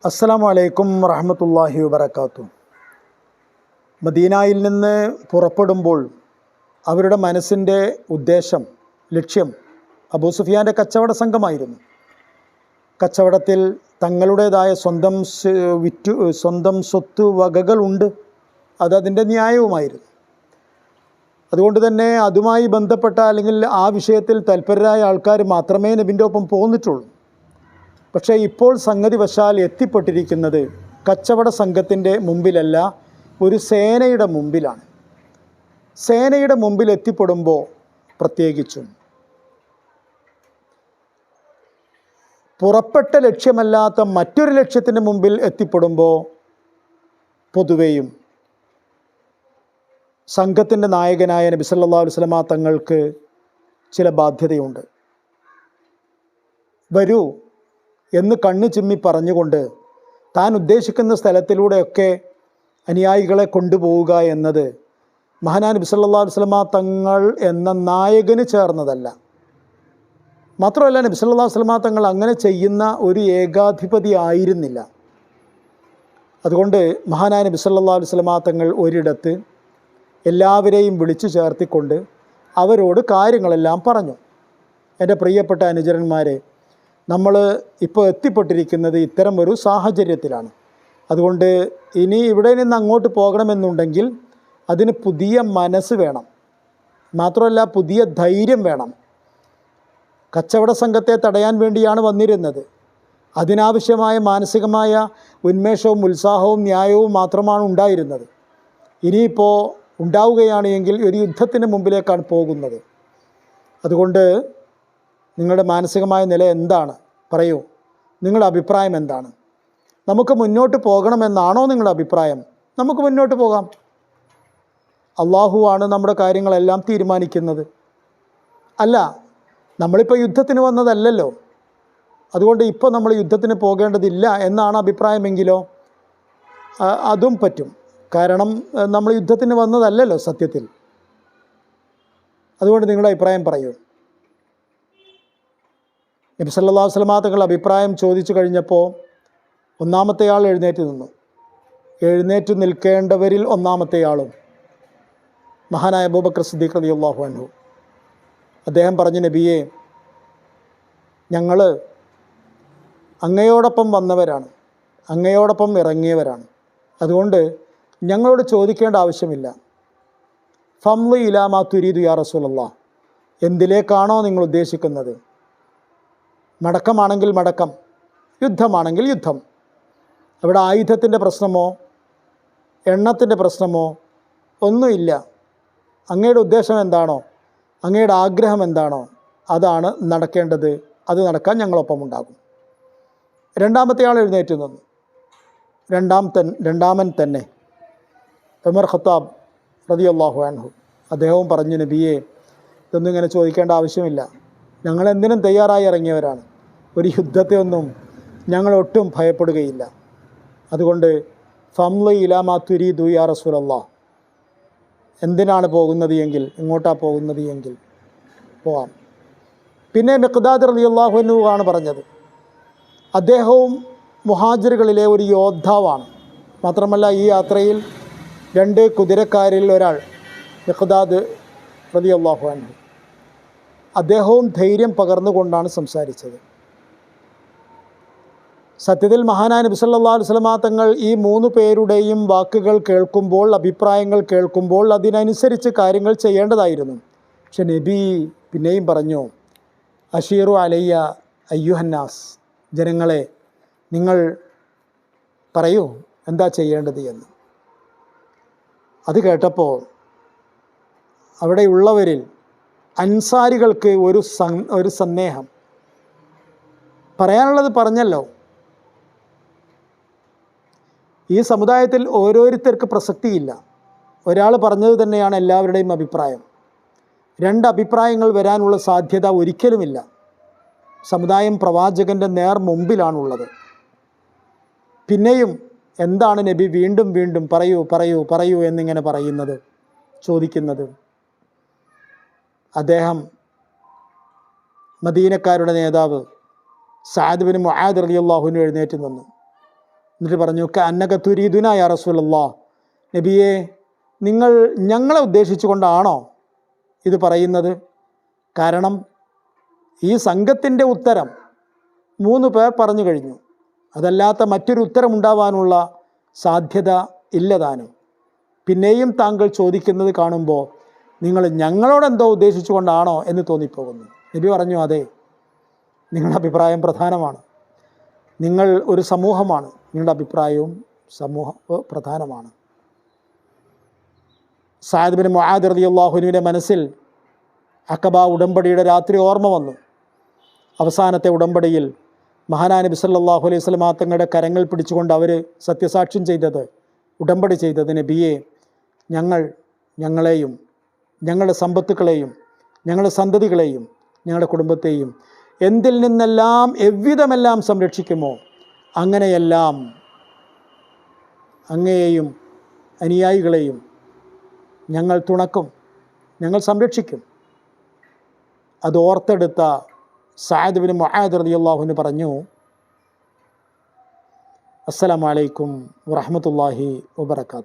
അസ്സലാമു അലൈക്കും വറഹ്മത്തുള്ളാഹി വബറകാതുഹു. മദീനയിൽ നിന്ന് പുറപ്പെടുമ്പോൾ അവരുടെ മനസ്സിൻ്റെ ഉദ്ദേശം, ലക്ഷ്യം അബൂ സുഫിയാൻ്റെ കച്ചവട സംഘമായിരുന്നു. കച്ചവടത്തിൽ തങ്ങളുടേതായ സ്വന്തം സ്വത്ത് വകകളുണ്ട്. അതതിൻ്റെ ന്യായവുമായിരുന്നു. അതുകൊണ്ട് തന്നെ അതുമായി ബന്ധപ്പെട്ട അല്ലെങ്കിൽ ആ വിഷയത്തിൽ തൽപരരായ ആൾക്കാർ മാത്രമേ നബിൻ്റെ ഒപ്പം പോന്നിട്ടുള്ളൂ. പക്ഷേ ഇപ്പോൾ സംഗതി വശാൽ എത്തിപ്പെട്ടിരിക്കുന്നത് കച്ചവട സംഘത്തിൻ്റെ മുമ്പിലല്ല, ഒരു സേനയുടെ മുമ്പിലാണ്. സേനയുടെ മുമ്പിൽ എത്തിപ്പെടുമ്പോൾ പ്രത്യേകിച്ചും പുറപ്പെട്ട ലക്ഷ്യമല്ലാത്ത മറ്റൊരു ലക്ഷ്യത്തിൻ്റെ മുമ്പിൽ എത്തിപ്പെടുമ്പോൾ പൊതുവെയും സംഘത്തിൻ്റെ നായകനായ നബി സല്ലല്ലാഹു അലൈഹി വസല്ലമ തങ്ങൾക്ക് ചില ബാധ്യതയുണ്ട്. വരൂ എന്ന് കണ്ണു ചിമ്മി പറഞ്ഞുകൊണ്ട് താൻ ഉദ്ദേശിക്കുന്ന സ്ഥലത്തിലൂടെയൊക്കെ അനുയായികളെ കൊണ്ടുപോവുക എന്നത് മഹാനായ നബി സല്ലല്ലാഹു അലൈഹി വസല്ലമ തങ്ങൾ എന്ന നായകന് ചേർന്നതല്ല. മാത്രമല്ല, നബി സല്ലല്ലാഹു അലൈഹി വസല്ലമ തങ്ങൾ അങ്ങനെ ചെയ്യുന്ന ഒരു ഏകാധിപതി ആയിരുന്നില്ല. അതുകൊണ്ട് മഹാനായ നബി സല്ലല്ലാഹു അലൈഹി വസല്ലമ തങ്ങൾ ഒരിടത്ത് എല്ലാവരെയും വിളിച്ചു ചേർത്തിക്കൊണ്ട് അവരോട് കാര്യങ്ങളെല്ലാം പറഞ്ഞു. എൻ്റെ പ്രിയപ്പെട്ട അനുചരന്മാരെ, നമ്മൾ ഇപ്പോൾ എത്തിപ്പെട്ടിരിക്കുന്നത് ഇത്തരം ഒരു സാഹചര്യത്തിലാണ്. അതുകൊണ്ട് ഇനി ഇവിടെ നിന്ന് അങ്ങോട്ട് പോകണമെന്നുണ്ടെങ്കിൽ അതിന് പുതിയ മനസ്സ് വേണം. മാത്രമല്ല, പുതിയ ധൈര്യം വേണം. കച്ചവട സംഘത്തെ തടയാൻ വേണ്ടിയാണ് വന്നിരുന്നത്. അതിനാവശ്യമായ മാനസികമായ ഉന്മേഷവും ഉത്സാഹവും ന്യായവും മാത്രമാണ് ഉണ്ടായിരുന്നത്. ഇനിയിപ്പോൾ ഉണ്ടാവുകയാണ് എങ്കിൽ ഒരു യുദ്ധത്തിന് മുമ്പിലേക്കാണ് പോകുന്നത്. അതുകൊണ്ട് നിങ്ങളുടെ മാനസികമായ നില എന്താണ്? പറയൂ. നിങ്ങളുടെ അഭിപ്രായം എന്താണ്? നമുക്ക് മുന്നോട്ട് പോകണമെന്നാണോ നിങ്ങളുടെ അഭിപ്രായം? നമുക്ക് മുന്നോട്ട് പോകാം. അള്ളാഹുവാണ് നമ്മുടെ കാര്യങ്ങളെല്ലാം തീരുമാനിക്കുന്നത്. അല്ല, നമ്മളിപ്പോൾ യുദ്ധത്തിന് വന്നതല്ലല്ലോ, അതുകൊണ്ട് ഇപ്പോൾ നമ്മൾ യുദ്ധത്തിന് പോകേണ്ടതില്ല എന്നാണ് അഭിപ്രായമെങ്കിലോ അതും പറ്റും. കാരണം നമ്മൾ യുദ്ധത്തിന് വന്നതല്ലല്ലോ സത്യത്തിൽ. അതുകൊണ്ട് നിങ്ങളുടെ അഭിപ്രായം പറയൂ. നബി സല്ലല്ലാഹു അലൈഹി വസല്ലമ തങ്ങൾ അഭിപ്രായം ചോദിച്ചു കഴിഞ്ഞപ്പോൾ ഒന്നാമത്തെ ആൾ എഴുന്നേറ്റ് നിന്നു. എഴുന്നേറ്റ് നിൽക്കേണ്ടവരിൽ ഒന്നാമത്തെയാളും മഹാനായ അബൂബക്കർ സിദ്ദീഖ് റളിയല്ലാഹു അൻഹു. അദ്ദേഹം പറഞ്ഞു, നബിയെ, ഞങ്ങൾ അങ്ങയോടൊപ്പം വന്നവരാണ്, അങ്ങയോടൊപ്പം ഇറങ്ങിയവരാണ്. അതുകൊണ്ട് ഞങ്ങളോട് ചോദിക്കേണ്ട ആവശ്യമില്ല. ഫംളി ഇലാ മാ തുരീദു യാ റസൂലല്ലാഹ്, എന്തിലേക്കാണോ നിങ്ങൾ ഉദ്ദേശിക്കുന്നത്? മടക്കമാണെങ്കിൽ മടക്കം, യുദ്ധമാണെങ്കിൽ യുദ്ധം. അവിടെ ആയുധത്തിൻ്റെ പ്രശ്നമോ എണ്ണത്തിൻ്റെ പ്രശ്നമോ ഒന്നുമില്ല. അങ്ങയുടെ ഉദ്ദേശം എന്താണോ, അങ്ങയുടെ ആഗ്രഹം എന്താണോ, അതാണ് നടക്കേണ്ടത്. അത് നടക്കാൻ ഞങ്ങളൊപ്പം ഉണ്ടാകും. രണ്ടാമത്തെ ആൾ എഴുന്നേറ്റ് നിന്നു. രണ്ടാമൻ തന്നെ ഉമർ ഖത്താബ് റളിയല്ലാഹു അൻഹു. അദ്ദേഹവും പറഞ്ഞു, നബിയെ, ഇതൊന്നും ഇങ്ങനെ ചോദിക്കേണ്ട ആവശ്യമില്ല. ഞങ്ങൾ എന്തിനും തയ്യാറായി ഇറങ്ങിയവരാണ്. ഒരു യുദ്ധത്തെ ഒന്നും ഞങ്ങൾ ഒട്ടും ഭയപ്പെടുകയില്ല. അതുകൊണ്ട് ഫംളി ഇലാ മാ തുരീദു യാ റസൂലല്ലാഹ്, എന്തിനാണ് പോകുന്നത് എങ്കിൽ, എങ്ങോട്ടാണ് പോകുന്നത് എങ്കിൽ പോവാം. പിന്നെ മിഖ്ദാദ് റളിയല്ലാഹു അൻഹു ആണ് പറഞ്ഞത്. അദ്ദേഹവും മുഹാജിറുകളിലെ ഒരു യോദ്ധാവാണ്. മാത്രമല്ല, ഈ യാത്രയിൽ 2 കുതിരക്കാരിൽ ഒരാൾ മിഖ്ദാദ് റളിയല്ലാഹു അൻഹു. അദ്ദേഹവും ധൈര്യം പകർന്നുകൊണ്ടാണ് സംസാരിച്ചത്. സത്യത്തിൽ മഹാനായ നബി സല്ലല്ലാഹു അലൈഹി വസല്ലമ തങ്ങൾ ഈ 3 പേരുടെയും വാക്കുകൾ കേൾക്കുമ്പോൾ, അഭിപ്രായങ്ങൾ കേൾക്കുമ്പോൾ അതിനനുസരിച്ച് കാര്യങ്ങൾ ചെയ്യേണ്ടതായിരുന്നു. പക്ഷെ നബി പിന്നെയും പറഞ്ഞു, അഷീറു അലയ്യ അയ്യുഹന്നാസ്, ജനങ്ങളെ, നിങ്ങൾ പറയൂ എന്താ ചെയ്യേണ്ടത് എന്ന്. അത് കേട്ടപ്പോൾ അവിടെയുള്ളവരിൽ അൻസാരികൾക്ക് ഒരു സന്ദേഹം. പറയാനുള്ളത് പറഞ്ഞല്ലോ. ഈ സമുദായത്തിൽ ഓരോരുത്തർക്ക് പ്രസക്തിയില്ല. ഒരാൾ പറഞ്ഞത് തന്നെയാണ് എല്ലാവരുടെയും അഭിപ്രായം. 2 അഭിപ്രായങ്ങൾ വരാനുള്ള സാധ്യത ഒരിക്കലുമില്ല. സമുദായം പ്രവാചകൻ്റെ നേർ മുമ്പിലാണുള്ളത്. പിന്നെയും എന്താണ് നബി വീണ്ടും വീണ്ടും പറയൂ പറയൂ പറയൂ എന്നിങ്ങനെ പറയുന്നത്, ചോദിക്കുന്നത്? അദ്ദേഹം മദീനക്കാരുടെ നേതാവ് സഅദ് ബിൻ മുആദ് റളിയല്ലാഹു അൻഹു എഴുന്നേറ്റ് നിന്നു. എന്നിട്ട് പറഞ്ഞു അന്നക തുരീദുന യാ റസൂലല്ലാഹ്, നബിയെ നിങ്ങൾ ഞങ്ങളെ ഉദ്ദേശിച്ചുകൊണ്ടാണോ ഇത് പറയുന്നത്? കാരണം ഈ സംഘത്തിൻ്റെ ഉത്തരം 3 പേർ പറഞ്ഞു കഴിഞ്ഞു. അതല്ലാത്ത മറ്റൊരു ഉത്തരം ഉണ്ടാവാനുള്ള സാധ്യത ഇല്ലതാനും. പിന്നെയും താങ്കൾ ചോദിക്കുന്നത് കാണുമ്പോൾ നിങ്ങൾ ഞങ്ങളോടെന്തോ ഉദ്ദേശിച്ചുകൊണ്ടാണോ എന്ന് തോന്നിപ്പോകുന്നു. നബി പറഞ്ഞു, അതെ, നിങ്ങളുടെ അഭിപ്രായം പ്രധാനമാണ്. നിങ്ങൾ ഒരു സമൂഹമാണ്, നിങ്ങളുടെ അഭിപ്രായവും പ്രധാനമാണ്. സഅദ് ബിൻ മുആദ് റളിയല്ലാഹു അൻഹുവിൻ്റെ മനസ്സിൽ അഖബ ഉടമ്പടിയുടെ രാത്രി ഓർമ്മ വന്നു. അവസാനത്തെ ഉടമ്പടിയിൽ മഹാനായ നബി സല്ലല്ലാഹു അലൈഹി വസല്ലം തങ്ങളുടെ കരങ്ങൾ പിടിച്ചുകൊണ്ട് അവർ സത്യസാക്ഷ്യം ചെയ്തത്, ഉടമ്പടി ചെയ്തത്, നബിയെ ഞങ്ങളെയും ഞങ്ങളുടെ സമ്പത്തുക്കളെയും ഞങ്ങളുടെ സന്തതികളെയും ഞങ്ങളുടെ കുടുംബത്തെയും എന്തിൽ നിന്നെല്ലാം എவ்விധമെല്ലാം സംരക്ഷിക്കുമോ അങ്ങനെയെല്ലാം അങ്ങയെയും അനുയായികളെയും ഞങ്ങൾ തുണക്കും, ഞങ്ങൾ സംരക്ഷിക്കും. അത് ഓർത്തെടുത്ത സഅദ് ബിൻ മുആദ് റളിയല്ലാഹു അൻഹു പറഞ്ഞു, അസ്സലാമു അലൈക്കും വറഹ്മത്തുള്ളാഹി വബറകാതുഹു.